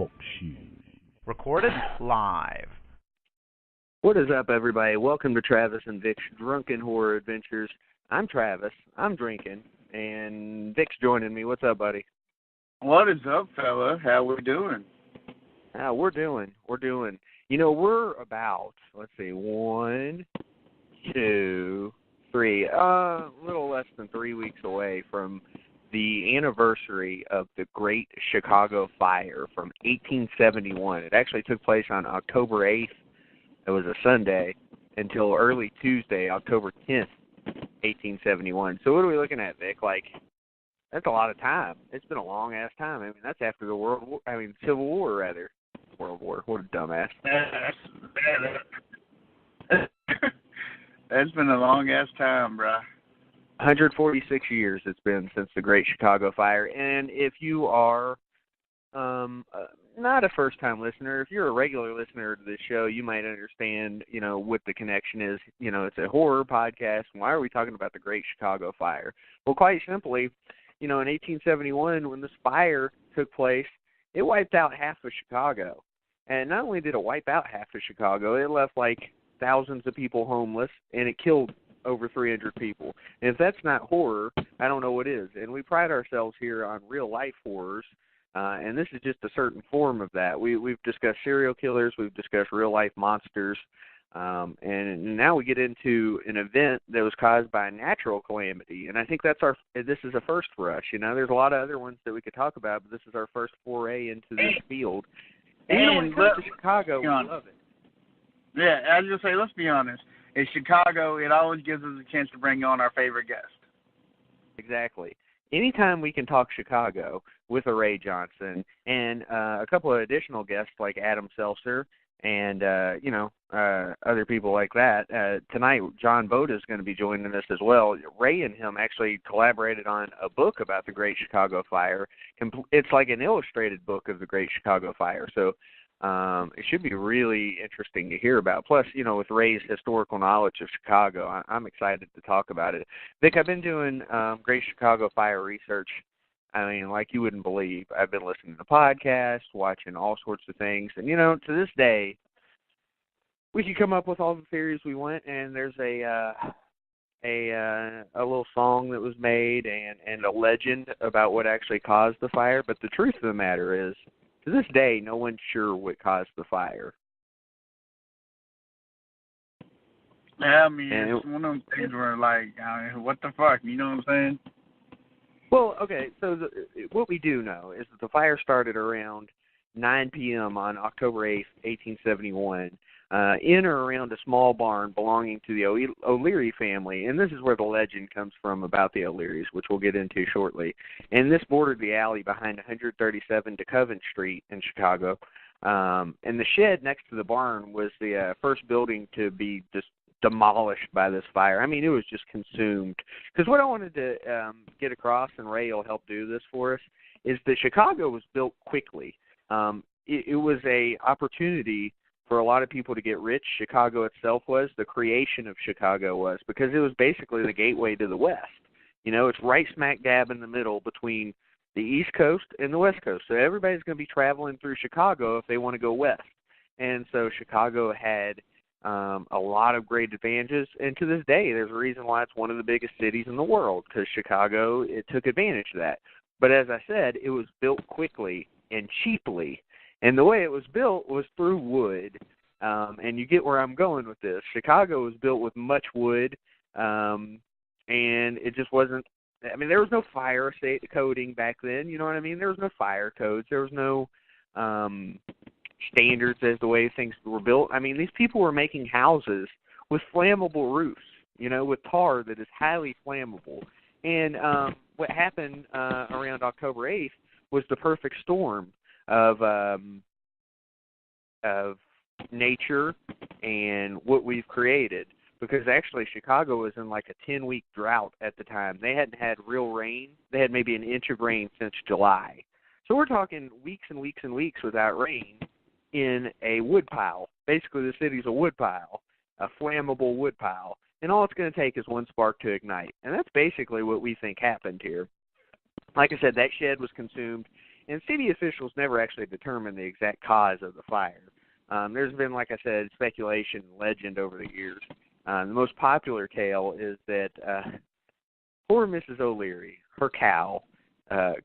Talk Shoes. Recorded live. What is up, everybody? Welcome to Travis and Vic's Drunken Horror Adventures. I'm Travis. I'm drinking, and Vic's joining me. What's up, buddy? What is up, fella? How we doing? We're doing. You know, we're about, let's see, 1, 2, 3, a little less than 3 weeks away from the anniversary of the Great Chicago Fire from 1871. It actually took place on October 8th. It was a Sunday until early Tuesday, October 10th, 1871. So what are we looking at, Vic? Like, that's a lot of time. It's been a long-ass time. I mean, that's after the Civil War, rather. World War. What a dumbass. That's been a long-ass time, bruh. 146 years it's been since the Great Chicago Fire. And if you are not a first-time listener, if you're a regular listener to this show, you might understand, you know, what the connection is. You know, it's a horror podcast. Why are we talking about the Great Chicago Fire? Well, quite simply, you know, in 1871, when this fire took place, it wiped out half of Chicago. And not only did it wipe out half of Chicago, it left, like, thousands of people homeless, and it killed over 300 people. And if that's not horror, I don't know what is. And we pride ourselves here on real-life horrors, and this is just a certain form of that. We've discussed serial killers, we've discussed real-life monsters, and now we get into an event that was caused by a natural calamity. And I think this is a first for us. You know, there's a lot of other ones that we could talk about, but this is our first foray into this field. And when it comes to Chicago, we love it. Yeah, I was just say, let's be honest. In Chicago, it always gives us a chance to bring on our favorite guest. Exactly. Anytime we can talk Chicago with a Ray Johnson and a couple of additional guests like Adam Seltzer and, other people like that. Tonight, John Boda is going to be joining us as well. Ray and him actually collaborated on a book about the Great Chicago Fire. It's like an illustrated book of the Great Chicago Fire. So it should be really interesting to hear about. Plus, you know, with Ray's historical knowledge of Chicago, I'm excited to talk about it. Vic, I've been doing Great Chicago Fire research. I mean, like you wouldn't believe. I've been listening to podcasts, watching all sorts of things. And, you know, to this day, we can come up with all the theories we want, and there's a little song that was made and a legend about what actually caused the fire. But the truth of the matter is, to this day, no one's sure what caused the fire. Yeah, I mean, it's one of those things where, like, what the fuck, you know what I'm saying? Well, okay, so what we do know is that the fire started around 9 p.m. on October 8th, 1871, in or around a small barn belonging to the O'Leary family. And this is where the legend comes from about the O'Learys, which we'll get into shortly. And this bordered the alley behind 137 DeCoven Street in Chicago. And the shed next to the barn was the first building to be just demolished by this fire. I mean, it was just consumed. Because what I wanted to get across, and Ray will help do this for us, is that Chicago was built quickly. It was a opportunity for a lot of people to get rich. Chicago itself was. The creation of Chicago was, because it was basically the gateway to the West. You know, it's right smack dab in the middle between the East Coast and the West Coast. So everybody's going to be traveling through Chicago if they want to go west. And so Chicago had a lot of great advantages. And to this day, there's a reason why it's one of the biggest cities in the world, because Chicago, it took advantage of that. But as I said, it was built quickly and cheaply. And the way it was built was through wood. And you get where I'm going with this. Chicago was built with much wood, and it just wasn't, I mean, there was no fire coding back then, you know what I mean? There was no fire codes. There was no standards as the way things were built. I mean, these people were making houses with flammable roofs, you know, with tar that is highly flammable. And what happened around October 8th was the perfect storm of nature and what we've created, because actually Chicago was in like a 10-week drought at the time. They hadn't had real rain. They had maybe an inch of rain since July. So we're talking weeks and weeks and weeks without rain in a wood pile. Basically, the city's a wood pile, a flammable wood pile, and all it's going to take is one spark to ignite. And that's basically what we think happened here. Like I said, that shed was consumed. and city officials never actually determined the exact cause of the fire. There's been, like I said, speculation and legend over the years. The most popular tale is that poor Mrs. O'Leary, her cow,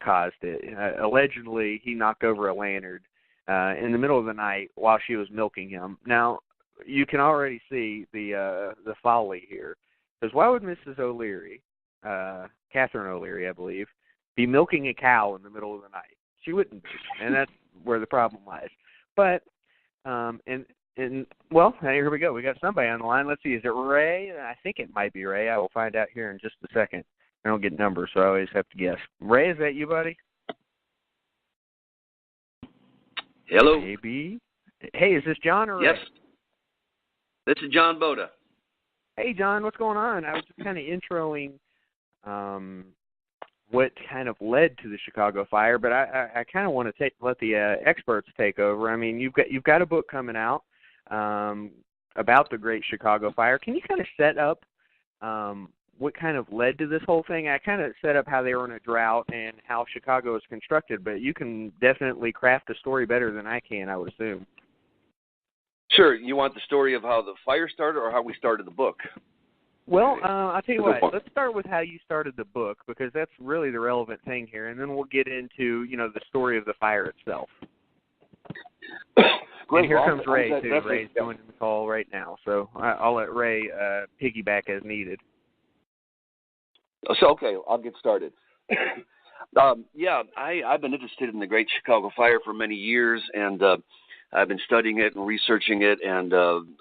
caused it. Allegedly, he knocked over a lantern in the middle of the night while she was milking him. Now, you can already see the folly here. Because why would Mrs. O'Leary, Catherine O'Leary, I believe, be milking a cow in the middle of the night? She wouldn't be, and that's where the problem lies. But, well, here we go. We got somebody on the line. Let's see, is it Ray? I think it might be Ray. I will find out here in just a second. I don't get numbers, so I always have to guess. Ray, is that you, buddy? Hello. Maybe. Hey, is this John or Ray? Yes. This is John Boda. Hey, John, what's going on? I was just kind of introing what kind of led to the Chicago fire, but I kind of want to let the experts take over. I mean, you've got a book coming out about the Great Chicago Fire. Can you kind of set up what kind of led to this whole thing? I kind of set up how they were in a drought and how Chicago is constructed, but you can definitely craft a story better than I can, I would assume. Sure. You want the story of how the fire started or how we started the book? Well, I'll tell you what. Let's start with how you started the book, because that's really the relevant thing here, and then we'll get into, the story of the fire itself. Great. And here comes Ray, too. Ray's joining the call right now, so I'll let Ray piggyback as needed. So, okay, I'll get started. I've been interested in the Great Chicago Fire for many years, and I've been studying it and researching it, and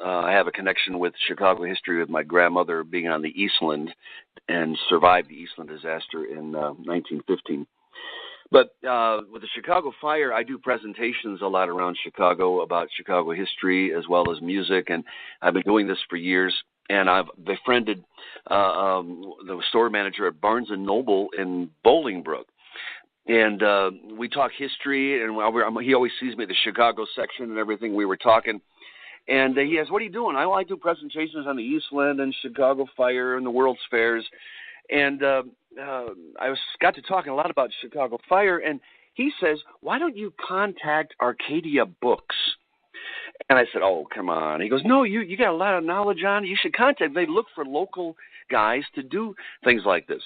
I have a connection with Chicago history with my grandmother being on the Eastland and survived the Eastland disaster in 1915. But with the Chicago Fire, I do presentations a lot around Chicago about Chicago history as well as music, and I've been doing this for years. And I've befriended the store manager at Barnes & Noble in Bolingbrook. And we talk history, and he always sees me at the Chicago section and everything. We were talking. And he asked, what are you doing? I do presentations on the Eastland and Chicago Fire and the World's Fairs. And I got to talking a lot about Chicago Fire. And he says, why don't you contact Arcadia Books? And I said, oh, come on. He goes, no, you got a lot of knowledge on it. You should contact them. They look for local guys to do things like this.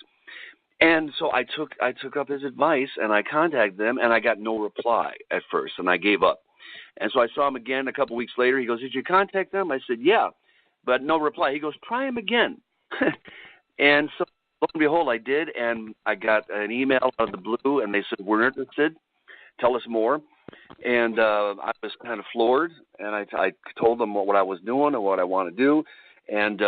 And so I took up his advice, and I contacted them, and I got no reply at first, and I gave up. And so I saw him again a couple weeks later. He goes, did you contact them? I said, yeah, but no reply. He goes, try him again. And so lo and behold, I did, and I got an email out of the blue, and they said, we're interested. Tell us more. And I was kind of floored, and I told them what I was doing and what I want to do, and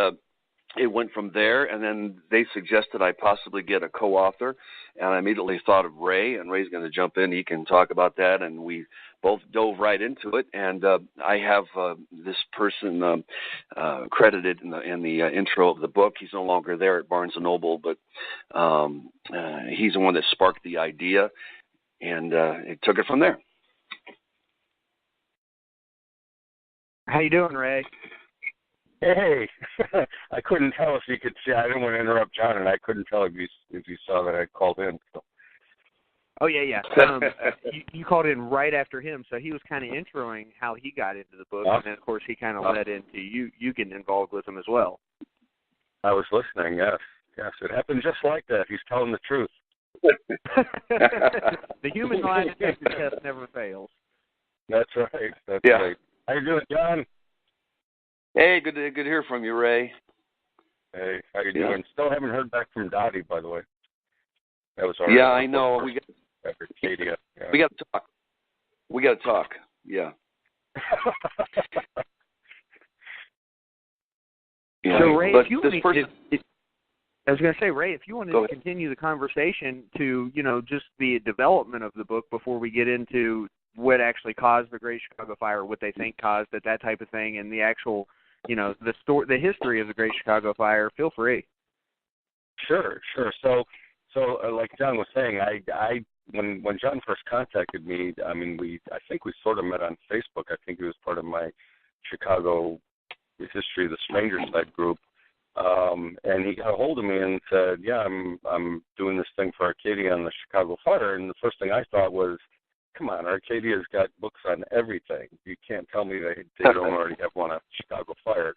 it went from there. And then they suggested I possibly get a co-author, and I immediately thought of Ray, and Ray's going to jump in. He can talk about that, and we both dove right into it. And I have this person credited in the intro of the book. He's no longer there at Barnes & Noble, but he's the one that sparked the idea, and it took it from there. How you doing, Ray? Hey, I couldn't tell if you could see. I didn't want to interrupt John, and I couldn't tell if you saw that I called in. So. Oh, yeah. You called in right after him, so he was kind of introing how he got into the book, and then, of course, he kind of led into you getting involved with him as well. I was listening, yes. Yes, it happened just like that. He's telling the truth. The human lie detector test never fails. That's right. That's yeah. right. How you doing, John? Hey, good to hear from you, Ray. Hey, how you doing? Still haven't heard back from Dottie, by the way. That was our I know. Arcadia. Yeah. We got to talk. We got to talk. Yeah. So, Ray, but if you I was going to say, Ray, if you wanted to continue the conversation to, just the development of the book before we get into what actually caused the Great Chicago Fire, what they think caused it, that type of thing, and the actual, the history of the Great Chicago Fire, feel free. Sure. So like John was saying, I when John first contacted me, I think we sort of met on Facebook. I think he was part of my Chicago History of the Stranger Side group. And he got a hold of me and said, yeah, I'm doing this thing for Arcadia on the Chicago Fire. And the first thing I thought was, come on, Arcadia's got books on everything. You can't tell me they don't already have one on Chicago Fire.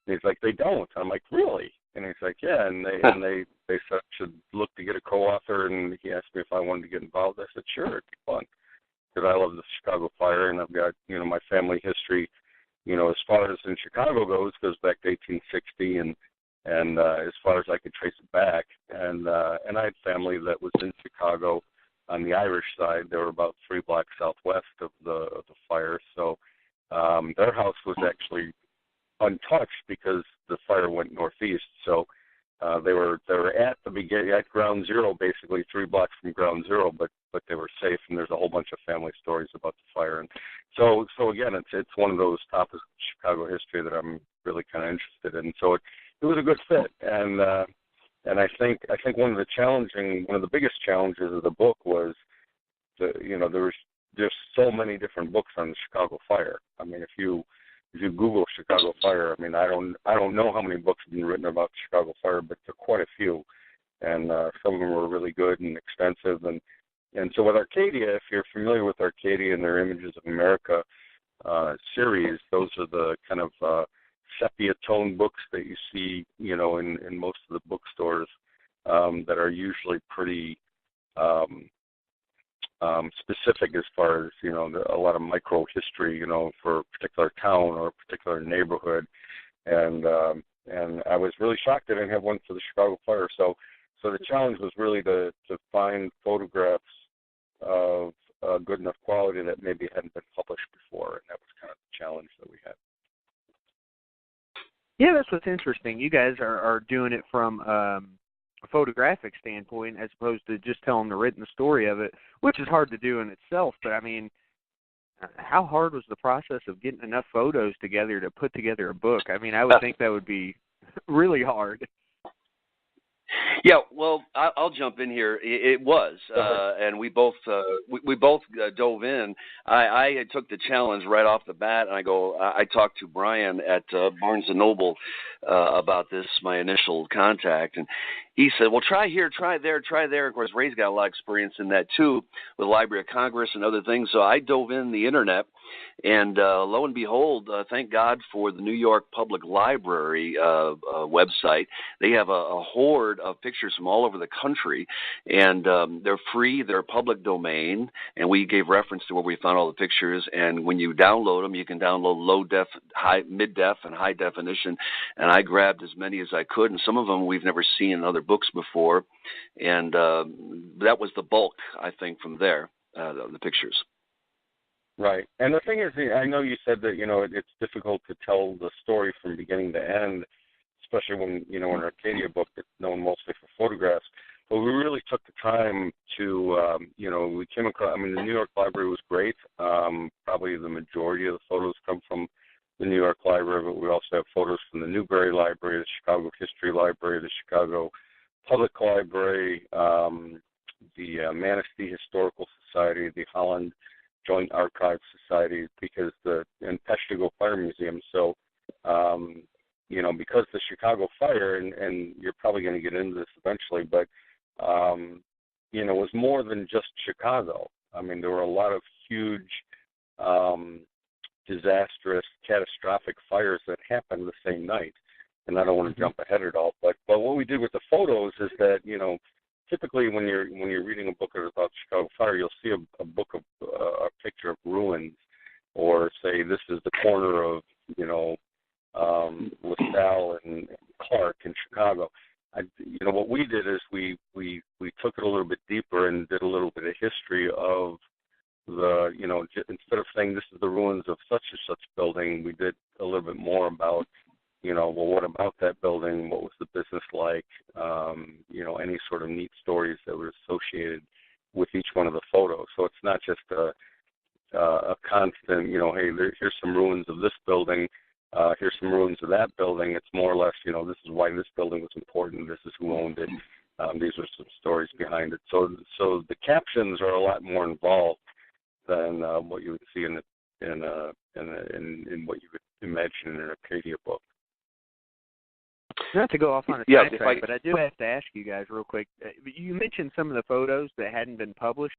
And he's like, they don't. I'm like, really? And he's like, yeah. And they said I should look to get a co-author, and he asked me if I wanted to get involved. I said, sure, it'd be fun, because I love the Chicago Fire, and I've got, my family history, as far as in Chicago goes back to 1860, and as far as I could trace it back, and I had family that was in Chicago on the Irish side. They were about 3 blocks southwest of the fire, so their house was actually untouched because the fire went northeast. So they were at the beginning, at ground zero, basically 3 blocks from ground zero, but they were safe. And there's a whole bunch of family stories about the fire. And so again, it's one of those topics of Chicago history that I'm really kind of interested in. So it was a good fit. And I think one of the biggest challenges of the book was there was just so many different books on the Chicago Fire. I mean, if you Google Chicago Fire, I mean, I don't know how many books have been written about the Chicago Fire, but there are quite a few, and some of them were really good and extensive. And so with Arcadia, if you're familiar with Arcadia and their Images of America series, those are the kind of sepia tone books that you see, in most of the bookstores that are usually pretty specific as far as, a lot of micro history, for a particular town or a particular neighborhood. And I was really shocked I didn't have one for the Chicago Fire. So the challenge was really to find photographs of good enough quality that maybe hadn't been published before, and that was kind of the challenge that we had. Yeah, that's what's interesting. You guys are doing it from a photographic standpoint as opposed to just telling the written story of it, which is hard to do in itself. But, I mean, how hard was the process of getting enough photos together to put together a book? I mean, I would think that would be really hard. Yeah, well, I'll jump in here. It was, and we both dove in. I took the challenge right off the bat, and I talked to Brian at Barnes & Noble about this, my initial contact, and he said, well, try here, try there, try there. Of course, Ray's got a lot of experience in that, too, with the Library of Congress and other things, so I dove in the Internet, and lo and behold, thank God for the New York Public Library website. They have a horde of pictures from all over the country, and they're free, they're public domain, and we gave reference to where we found all the pictures, and when you download them, you can download low def, mid-def, and high definition, and I grabbed as many as I could, and some of them we've never seen in other books before, and that was the bulk, I think, from there, the pictures. Right. And the thing is, I know you said that, it's difficult to tell the story from beginning to end, especially when, an Arcadia book that's known mostly for photographs. But we really took the time to, we came across, the New York Library was great. Probably the majority of the photos come from the New York Library, but we also have photos from the Newberry Library, the Chicago History Library, the Chicago Public Library, the Manistee Historical Society, the Holland Joint Archives Society, and Peshtigo Fire Museum. So, because the Chicago Fire, and you're probably going to get into this eventually, but, was more than just Chicago. I mean, there were a lot of huge, disastrous, catastrophic fires that happened the same night. And I don't want to jump ahead at all, but what we did with the photos is that, typically when you're reading a book about Chicago Fire, you'll see a book of a picture of ruins, or say this is the corner of LaSalle and Clark in Chicago. What we did is we took it a little bit deeper and did a little bit of history of the instead of saying this is the ruins of such and such building, we did a little bit more about what about that building? What was the business like? Any sort of neat stories that were associated with each one of the photos. So it's not just a constant, hey, here's some ruins of this building, here's some ruins of that building. It's more or less, this is why this building was important. This is who owned it. These are some stories behind it. So the captions are a lot more involved than what you would see in what you would imagine in an Arcadia book. Not to go off on a sidetrack, but I do have to ask you guys real quick. You mentioned some of the photos that hadn't been published.